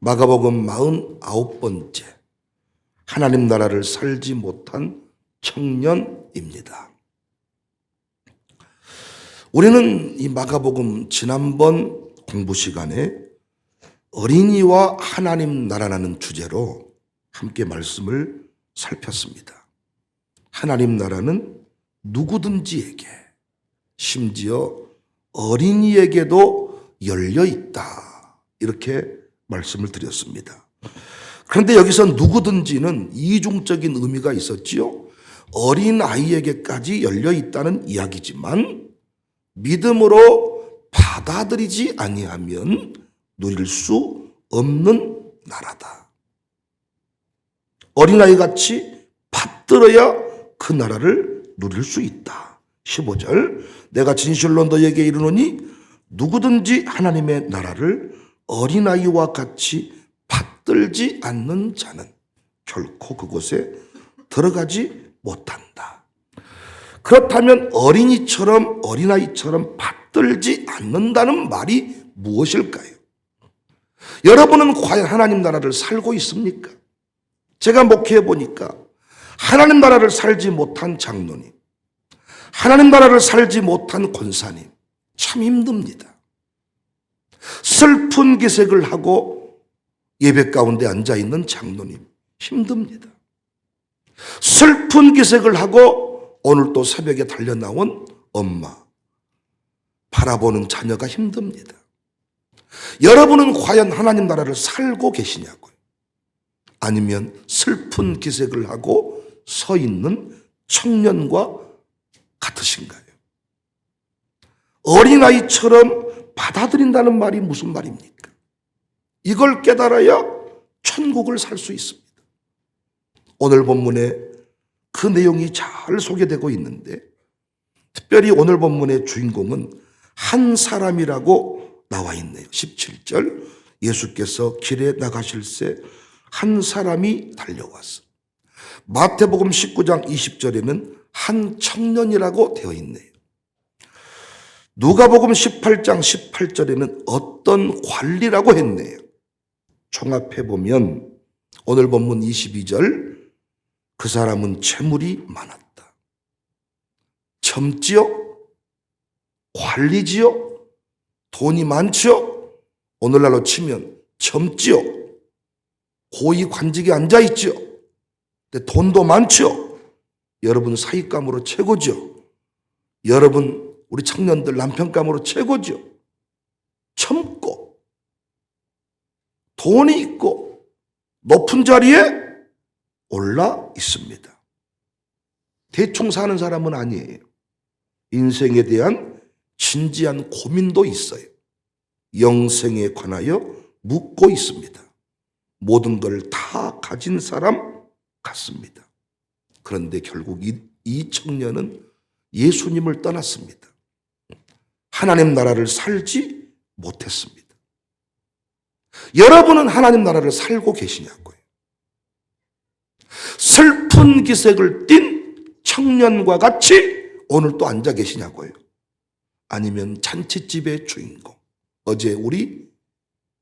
마가복음 49번째 하나님 나라를 살지 못한 청년입니다. 우리는 이 마가복음 지난번 공부 시간에 어린이와 하나님 나라라는 주제로 함께 말씀을 살폈습니다. 하나님 나라는 누구든지에게, 심지어 어린이에게도 열려 있다, 이렇게 말씀을 드렸습니다. 그런데 여기서 누구든지는 이중적인 의미가 있었지요. 어린아이에게까지 열려 있다는 이야기지만 믿음으로 받아들이지 아니하면 누릴 수 없는 나라다. 어린아이같이 받들어야 그 나라를 누릴 수 있다. 15절, 내가 진실로 너에게 이르노니 누구든지 하나님의 나라를 어린아이와 같이 받들지 않는 자는 결코 그곳에 들어가지 못한다. 그렇다면 어린아이처럼 받들지 않는다는 말이 무엇일까요? 여러분은 과연 하나님 나라를 살고 있습니까? 제가 목회해 보니까 하나님 나라를 살지 못한 장로님, 하나님 나라를 살지 못한 권사님, 참 힘듭니다. 슬픈 기색을 하고 예배 가운데 앉아있는 장로님, 힘듭니다. 슬픈 기색을 하고 오늘 또 새벽에 달려나온 엄마, 바라보는 자녀가 힘듭니다. 여러분은 과연 하나님 나라를 살고 계시냐고요? 아니면 슬픈 기색을 하고 서 있는 청년과 같으신가요? 어린아이처럼 받아들인다는 말이 무슨 말입니까? 이걸 깨달아야 천국을 살 수 있습니다. 오늘 본문에 그 내용이 잘 소개되고 있는데, 특별히 오늘 본문의 주인공은 한 사람이라고 나와 있네요. 17절, 예수께서 길에 나가실새 한 사람이 달려왔어. 마태복음 19장 20절에는 한 청년이라고 되어 있네요. 누가복음 18장 18절에는 어떤 관리라고 했네요. 종합해보면 오늘 본문 22절, 그 사람은 재물이 많았다. 젊지요? 관리지요? 돈이 많지요? 오늘날로 치면 젊지요? 고위 관직에 앉아있지요? 근데 돈도 많지요? 여러분 사익감으로 최고죠? 여러분 우리 청년들 남편감으로 최고죠? 젊고 돈이 있고 높은 자리에 올라 있습니다. 대충 사는 사람은 아니에요. 인생에 대한 진지한 고민도 있어요. 영생에 관하여 묻고 있습니다. 모든 걸 다 가진 사람 같습니다. 그런데 결국 이 청년은 예수님을 떠났습니다. 하나님 나라를 살지 못했습니다. 여러분은 하나님 나라를 살고 계시냐고요? 슬픈 기색을 띤 청년과 같이 오늘 또 앉아 계시냐고요? 아니면 잔치집의 주인공, 어제 우리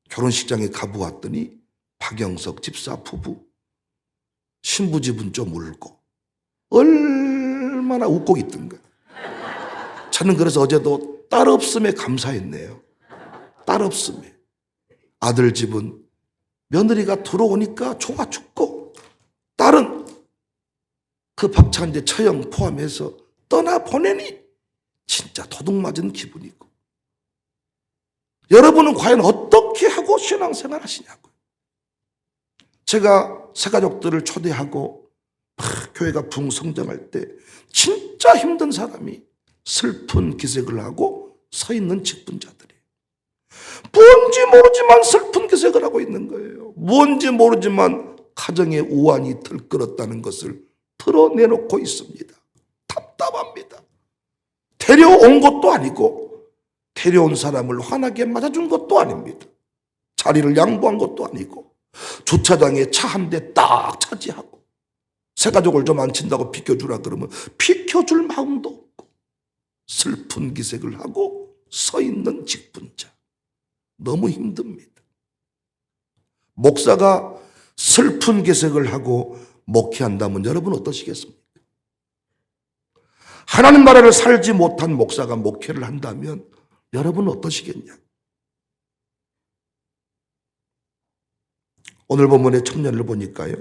결혼식장에 가보았더니 박영석 집사 부부, 신부 집은 좀 울고 얼마나 웃고 있던가. 저는 그래서 어제도 딸 없음에 감사했네요. 딸 없음에. 아들 집은 며느리가 들어오니까 좋아 죽고, 딸은 그 박찬재 처형 포함해서 떠나보내니 진짜 도둑맞은 기분이고. 여러분은 과연 어떻게 하고 신앙생활 하시냐고요? 제가 새가족들을 초대하고 교회가 붕성장할 때 진짜 힘든 사람이 슬픈 기색을 하고 서 있는 직분자들이에요. 뭔지 모르지만 슬픈 기색을 하고 있는 거예요. 뭔지 모르지만 가정의 우환이 들끓었다는 것을 드러내놓고 있습니다. 답답합니다. 데려온 것도 아니고 데려온 사람을 환하게 맞아준 것도 아닙니다. 자리를 양보한 것도 아니고 주차장에 차 한 대 딱 차지하고 새가족을 좀 안 친다고 비켜주라 그러면 비켜줄 마음도 없고 슬픈 기색을 하고 서 있는 직분자. 너무 힘듭니다. 목사가 슬픈 기색을 하고 목회한다면 여러분 어떠시겠습니까? 하나님 나라를 살지 못한 목사가 목회를 한다면 여러분 어떠시겠냐? 오늘 본문의 청년을 보니까요,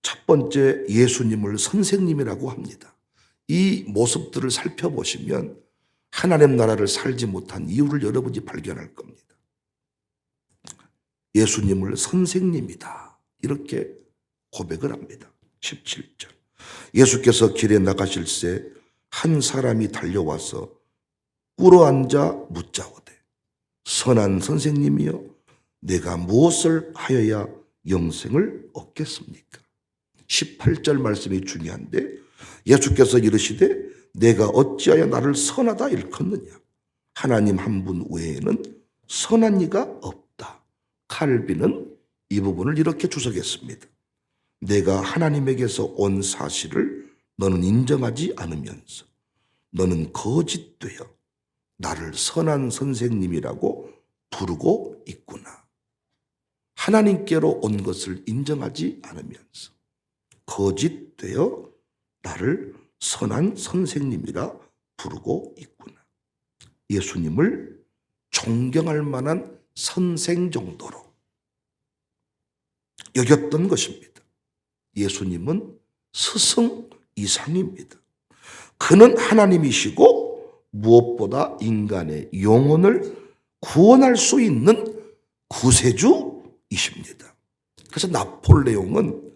첫 번째 예수님을 선생님이라고 합니다. 이 모습들을 살펴보시면 하나님 나라를 살지 못한 이유를 여러분이 발견할 겁니다. 예수님을 선생님이다, 이렇게 고백을 합니다. 17절. 예수께서 길에 나가실 새 한 사람이 달려와서 꿇어앉아 묻자오되 선한 선생님이여 내가 무엇을 하여야 영생을 얻겠습니까? 18절 말씀이 중요한데 예수께서 이르시되 내가 어찌하여 나를 선하다 일컫느냐? 하나님 한 분 외에는 선한 이가 없다. 칼빈은 이 부분을 이렇게 주석했습니다. 내가 하나님에게서 온 사실을 너는 인정하지 않으면서 너는 거짓되어 나를 선한 선생님이라고 부르고 있구나. 하나님께로 온 것을 인정하지 않으면서 거짓되어 나를 선한 선생님이라 부르고 있구나. 예수님을 존경할 만한 선생 정도로 여겼던 것입니다. 예수님은 스승 이상입니다. 그는 하나님이시고 무엇보다 인간의 영혼을 구원할 수 있는 구세주이십니다. 그래서 나폴레옹은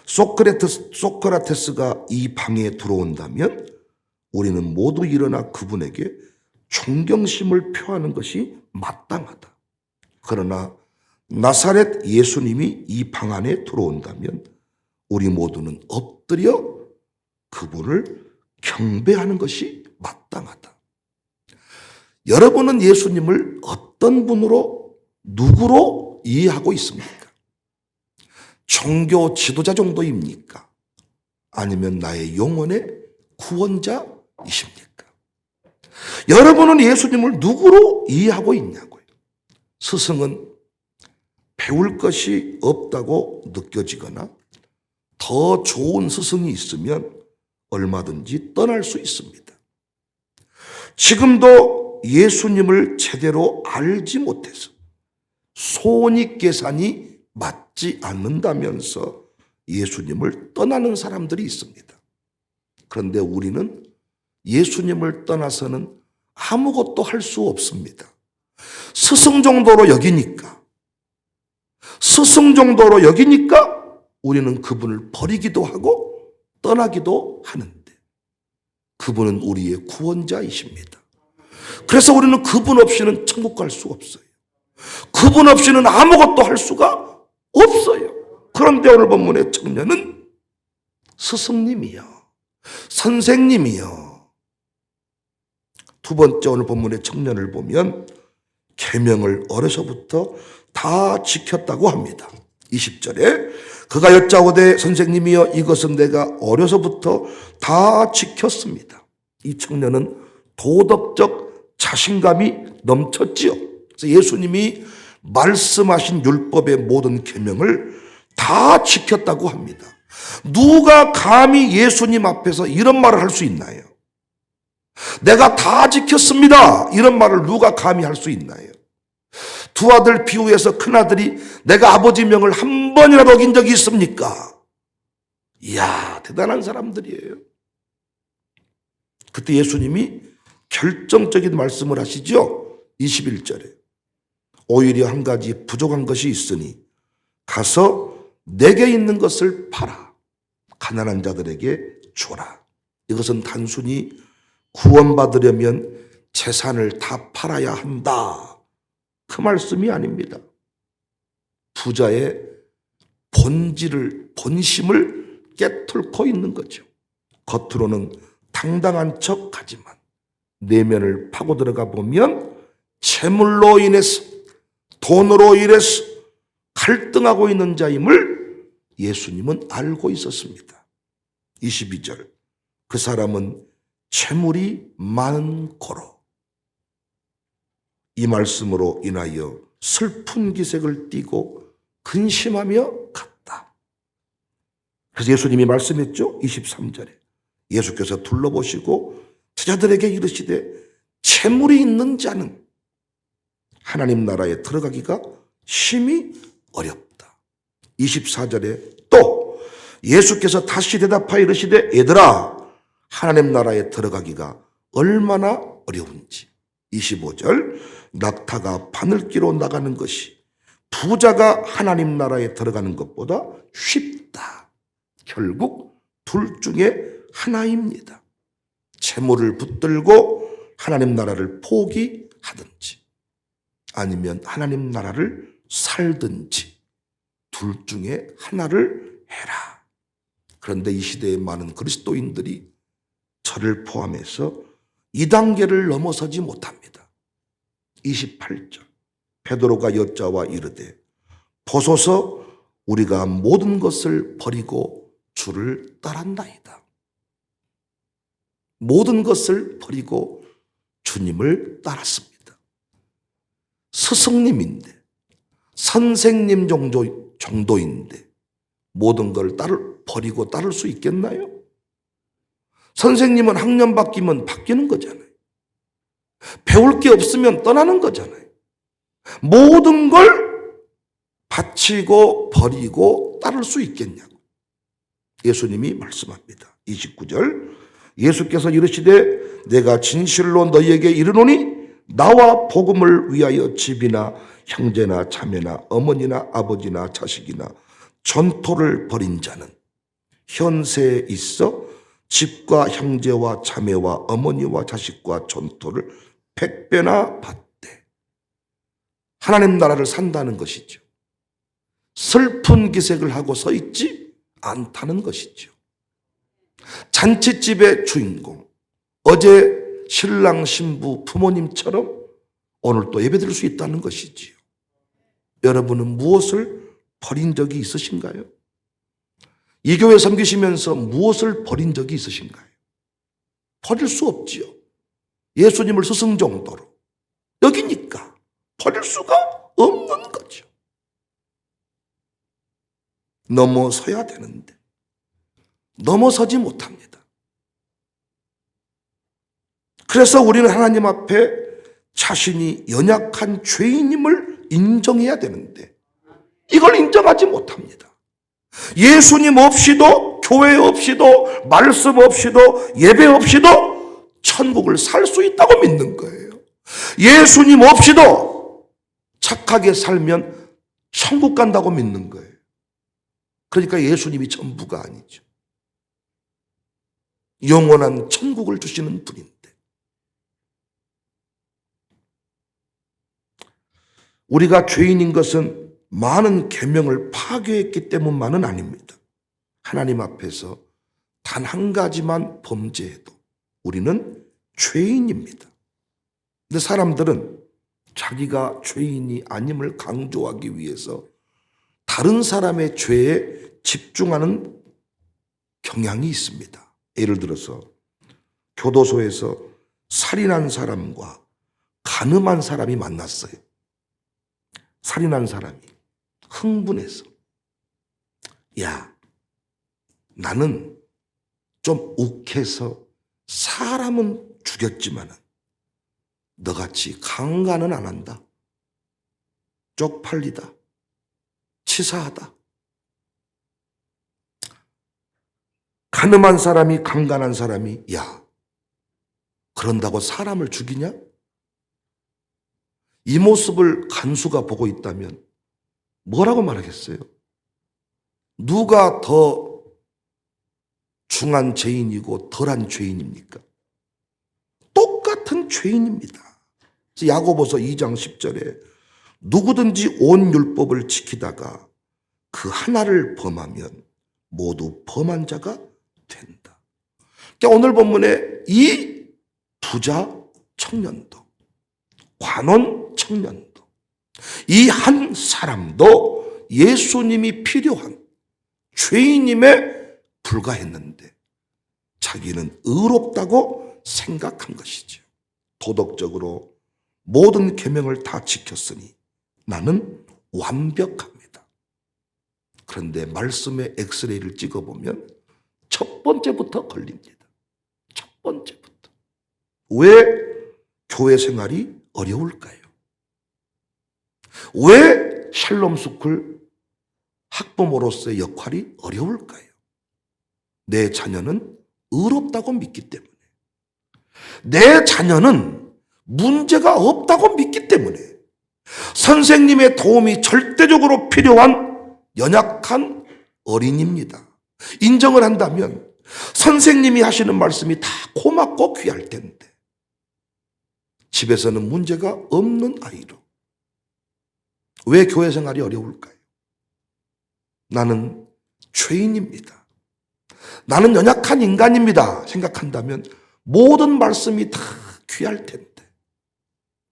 소크라테스가 이 방에 들어온다면 우리는 모두 일어나 그분에게 존경심을 표하는 것이 마땅하다. 그러나 나사렛 예수님이 이 방 안에 들어온다면 우리 모두는 엎드려 그분을 경배하는 것이 마땅하다. 여러분은 예수님을 어떤 분으로, 누구로 이해하고 있습니까? 종교 지도자 정도입니까? 아니면 나의 영혼의 구원자이십니까? 여러분은 예수님을 누구로 이해하고 있냐고요. 스승은 배울 것이 없다고 느껴지거나 더 좋은 스승이 있으면 얼마든지 떠날 수 있습니다. 지금도 예수님을 제대로 알지 못해서 손익계산이 맞지 않는다면서 예수님을 떠나는 사람들이 있습니다. 그런데 우리는 예수님을 떠나서는 아무것도 할 수 없습니다. 스승 정도로 여기니까 우리는 그분을 버리기도 하고 떠나기도 하는데 그분은 우리의 구원자이십니다. 그래서 우리는 그분 없이는 천국 갈 수 없어요. 그분 없이는 아무것도 할 수가 없어요. 그런데 오늘 본문의 청년은 스승님이요, 선생님이요. 두 번째 오늘 본문의 청년을 보면 계명을 어려서부터 다 지켰다고 합니다. 20절에 그가 여짜오되 선생님이여 이것은 내가 어려서부터 다 지켰습니다. 이 청년은 도덕적 자신감이 넘쳤지요. 그래서 예수님이 말씀하신 율법의 모든 계명을 다 지켰다고 합니다. 누가 감히 예수님 앞에서 이런 말을 할 수 있나요? 내가 다 지켰습니다, 이런 말을 누가 감히 할 수 있나요? 두 아들 비유해서 큰아들이 내가 아버지 명을 한 번이라도 어긴 적이 있습니까? 이야, 대단한 사람들이에요. 그때 예수님이 결정적인 말씀을 하시죠. 21절에 오히려 한 가지 부족한 것이 있으니 가서 내게 있는 것을 팔아 가난한 자들에게 주라. 이것은 단순히 구원받으려면 재산을 다 팔아야 한다, 그 말씀이 아닙니다. 부자의 본심을 깨뚫고 있는 거죠. 겉으로는 당당한 척하지만 내면을 파고 들어가 보면 재물로 인해서, 돈으로 인해서 갈등하고 있는 자임을 예수님은 알고 있었습니다. 22절 그 사람은 재물이 많은 고로. 이 말씀으로 인하여 슬픈 기색을 띠고 근심하며 갔다. 그래서 예수님이 말씀했죠. 23절에 예수께서 둘러보시고 제자들에게 이르시되 재물이 있는 자는 하나님 나라에 들어가기가 심히 어렵다. 24절에 또 예수께서 다시 대답하여 이르시되 얘들아 하나님 나라에 들어가기가 얼마나 어려운지. 25절 낙타가 바늘기로 나가는 것이 부자가 하나님 나라에 들어가는 것보다 쉽다. 결국 둘 중에 하나입니다. 재물을 붙들고 하나님 나라를 포기하든지 아니면 하나님 나라를 살든지 둘 중에 하나를 해라. 그런데 이 시대의 많은 그리스도인들이 저를 포함해서 이 단계를 넘어서지 못합니다. 28절 베드로가 여자와 이르되 보소서 우리가 모든 것을 버리고 주를 따랐나이다. 모든 것을 버리고 주님을 따랐습니다. 스승님인데 선생님 정도인데 모든 걸 버리고 따를 수 있겠나요? 선생님은 학년 바뀌면 바뀌는 거잖아요. 배울 게 없으면 떠나는 거잖아요. 모든 걸 바치고 버리고 따를 수 있겠냐고 예수님이 말씀합니다. 29절 예수께서 이르시되 내가 진실로 너희에게 이르노니 나와 복음을 위하여 집이나 형제나 자매나 어머니나 아버지나 자식이나 전토를 벌인 자는 현세에 있어 집과 형제와 자매와 어머니와 자식과 전토를 100배나 받되 하나님 나라를 산다는 것이죠. 슬픈 기색을 하고 서 있지 않다는 것이죠. 잔치집의 주인공, 어제 신랑 신부 부모님처럼 오늘 또 예배드릴 수 있다는 것이지요. 여러분은 무엇을 버린 적이 있으신가요? 이 교회 섬기시면서 무엇을 버린 적이 있으신가요? 버릴 수 없지요. 예수님을 스승 정도로 여기니까 버릴 수가 없는 거죠. 넘어서야 되는데 넘어서지 못합니다. 그래서 우리는 하나님 앞에 자신이 연약한 죄인임을 인정해야 되는데 이걸 인정하지 못합니다. 예수님 없이도 교회 없이도 말씀 없이도 예배 없이도 천국을 살 수 있다고 믿는 거예요. 예수님 없이도 착하게 살면 천국 간다고 믿는 거예요. 그러니까 예수님이 전부가 아니죠. 영원한 천국을 주시는 분인데 우리가 죄인인 것은 많은 계명을 파괴했기 때문만은 아닙니다. 하나님 앞에서 단 한 가지만 범죄해도 우리는 죄인입니다. 근데 사람들은 자기가 죄인이 아님을 강조하기 위해서 다른 사람의 죄에 집중하는 경향이 있습니다. 예를 들어서 교도소에서 살인한 사람과 간음한 사람이 만났어요. 살인한 사람이 흥분해서 야, 나는 좀 욱해서 사람은 죽였지만 너같이 강간은 안 한다. 쪽팔리다. 치사하다. 간음한 사람이 강간한 사람이 야, 그런다고 사람을 죽이냐? 이 모습을 간수가 보고 있다면 뭐라고 말하겠어요? 누가 더 중한 죄인이고 덜한 죄인입니까? 똑같은 죄인입니다. 야고보서 2장 10절에 누구든지 온 율법을 지키다가 그 하나를 범하면 모두 범한 자가 된다. 그러니까 오늘 본문에 이 부자 청년도 관원 청년도 이 한 사람도 예수님이 필요한 죄인임에 불과했는데 자기는 의롭다고 생각한 것이죠. 도덕적으로 모든 계명을 다 지켰으니 나는 완벽합니다. 그런데 말씀의 엑스레이를 찍어보면 첫 번째부터 걸립니다. 첫 번째부터. 왜 교회 생활이 어려울까요? 왜 샬롬스쿨 학부모로서의 역할이 어려울까요? 내 자녀는 의롭다고 믿기 때문에, 내 자녀는 문제가 없다고 믿기 때문에, 선생님의 도움이 절대적으로 필요한 연약한 어린이입니다. 인정을 한다면 선생님이 하시는 말씀이 다 고맙고 귀할 텐데 집에서는 문제가 없는 아이로 왜 교회 생활이 어려울까요? 나는 죄인입니다. 나는 연약한 인간입니다. 생각한다면 모든 말씀이 다 귀할 텐데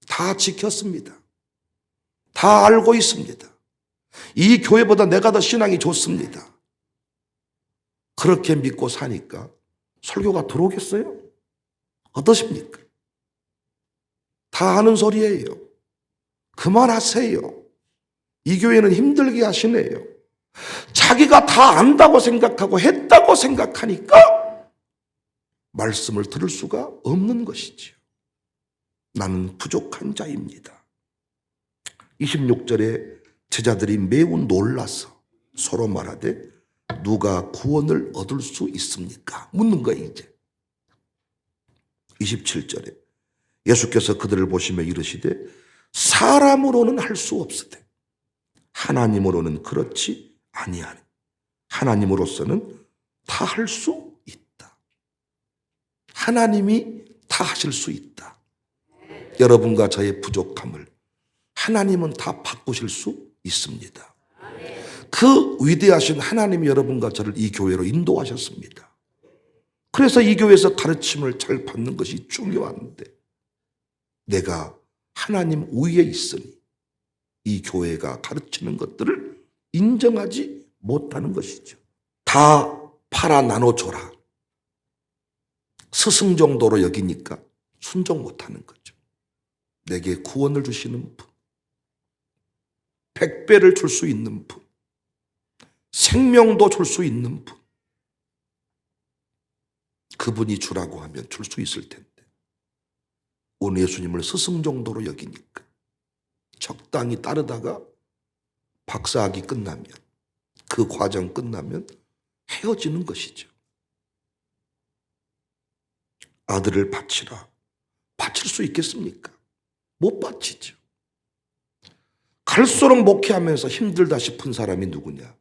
다 지켰습니다. 다 알고 있습니다. 이 교회보다 내가 더 신앙이 좋습니다. 그렇게 믿고 사니까 설교가 들어오겠어요? 어떠십니까? 다 하는 소리예요. 그만하세요. 이 교회는 힘들게 하시네요. 자기가 다 안다고 생각하고 했다고 생각하니까 말씀을 들을 수가 없는 것이지요. 나는 부족한 자입니다. 26절에 제자들이 매우 놀라서 서로 말하되 누가 구원을 얻을 수 있습니까? 묻는 거예요, 이제. 27절에 예수께서 그들을 보시며 이르시되 사람으로는 할 수 없으되 하나님으로는 그렇지 아니하니 하나님으로서는 다 할 수 있다. 하나님이 다 하실 수 있다. 여러분과 저의 부족함을 하나님은 다 바꾸실 수 있습니다. 그 위대하신 하나님이 여러분과 저를 이 교회로 인도하셨습니다. 그래서 이 교회에서 가르침을 잘 받는 것이 중요한데 내가 하나님 위에 있으니 이 교회가 가르치는 것들을 인정하지 못하는 것이죠. 다 팔아 나눠줘라. 스승 정도로 여기니까 순종 못하는 거죠. 내게 구원을 주시는 분, 100배를 줄 수 있는 분, 생명도 줄 수 있는 분, 그분이 주라고 하면 줄 수 있을 텐데 오늘 예수님을 스승 정도로 여기니까 적당히 따르다가 박사학위 끝나면 그 과정 끝나면 헤어지는 것이죠. 아들을 바치라. 바칠 수 있겠습니까? 못 바치죠. 갈수록 목회하면서 힘들다 싶은 사람이 누구냐?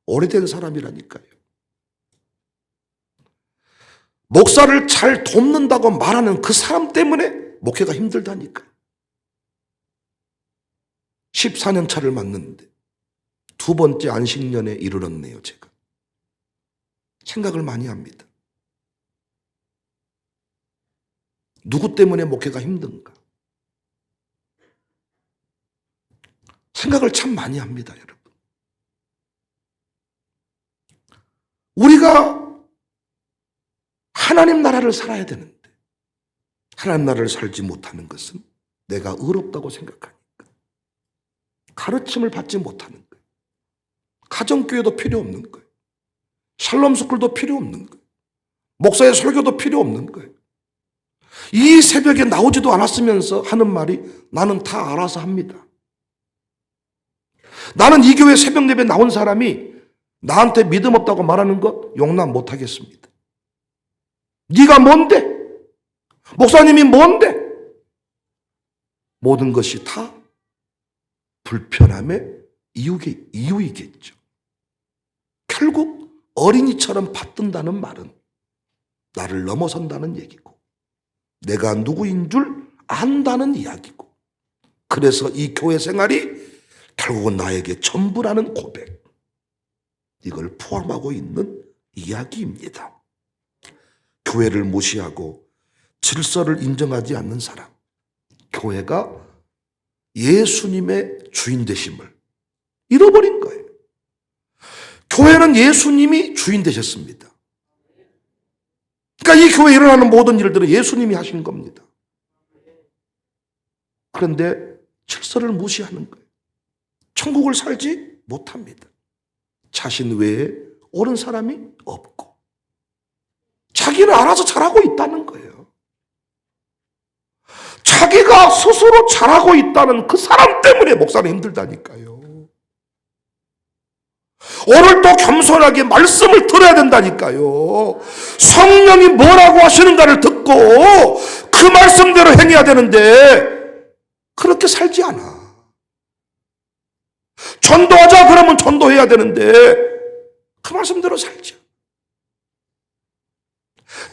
오래된 사람이라니까요. 목사를 잘 돕는다고 말하는 그 사람 때문에 목회가 힘들다니까요. 14년 차를 맞는데 두 번째 안식년에 이르렀네요, 제가. 생각을 많이 합니다. 누구 때문에 목회가 힘든가? 생각을 참 많이 합니다, 여러분. 우리가 하나님 나라를 살아야 되는데 하나님 나라를 살지 못하는 것은 내가 의롭다고 생각하니까 가르침을 받지 못하는 거예요. 가정교회도 필요 없는 거예요. 샬롬스쿨도 필요 없는 거예요. 목사의 설교도 필요 없는 거예요. 이 새벽에 나오지도 않았으면서 하는 말이 나는 다 알아서 합니다. 나는 이 교회 새벽 예배 나온 사람이 나한테 믿음 없다고 말하는 것 용납 못하겠습니다. 네가 뭔데? 목사님이 뭔데? 모든 것이 다 불편함의 이유이겠죠. 결국 어린이처럼 받든다는 말은 나를 넘어선다는 얘기고 내가 누구인 줄 안다는 이야기고 그래서 이 교회 생활이 결국은 나에게 전부라는 고백, 이걸 포함하고 있는 이야기입니다. 교회를 무시하고 질서를 인정하지 않는 사람, 교회가 예수님의 주인 되심을 잃어버린 거예요. 교회는 예수님이 주인 되셨습니다. 그러니까 이 교회에 일어나는 모든 일들은 예수님이 하신 겁니다. 그런데 질서를 무시하는 거예요. 천국을 살지 못합니다. 자신 외에 옳은 사람이 없고 자기는 알아서 잘하고 있다는 거예요. 자기가 스스로 잘하고 있다는 그 사람 때문에 목사는 힘들다니까요. 오늘도 겸손하게 말씀을 들어야 된다니까요. 성령이 뭐라고 하시는가를 듣고 그 말씀대로 행해야 되는데 그렇게 살지 않아. 전도하자 그러면 전도해야 되는데 그 말씀대로 살지 않아.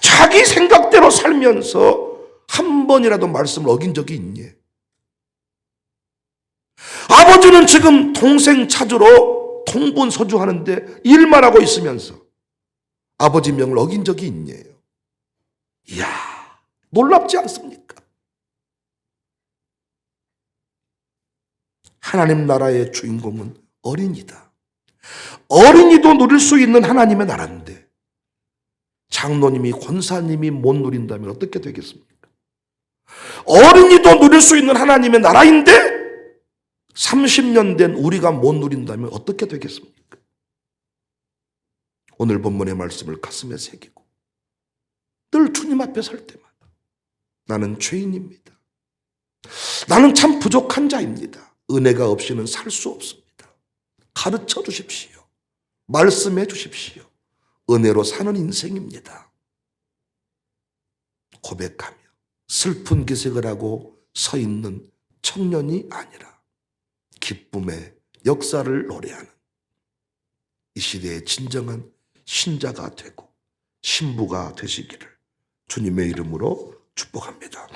자기 생각대로 살면서 한 번이라도 말씀을 어긴 적이 있니? 아버지는 지금 동생 찾으러 동분서주하는데 일만 하고 있으면서 아버지 명을 어긴 적이 있니요? 이야, 놀랍지 않습니까? 하나님 나라의 주인공은 어린이다. 어린이도 누릴 수 있는 하나님의 나라인데 장로님이 권사님이 못 누린다면 어떻게 되겠습니까? 어린이도 누릴 수 있는 하나님의 나라인데 30년 된 우리가 못 누린다면 어떻게 되겠습니까? 오늘 본문의 말씀을 가슴에 새기고 늘 주님 앞에 설 때마다 나는 죄인입니다. 나는 참 부족한 자입니다. 은혜가 없이는 살 수 없습니다. 가르쳐 주십시오. 말씀해 주십시오. 은혜로 사는 인생입니다. 고백하며 슬픈 기색을 하고 서 있는 청년이 아니라 기쁨의 역사를 노래하는 이 시대의 진정한 신자가 되고 신부가 되시기를 주님의 이름으로 축복합니다.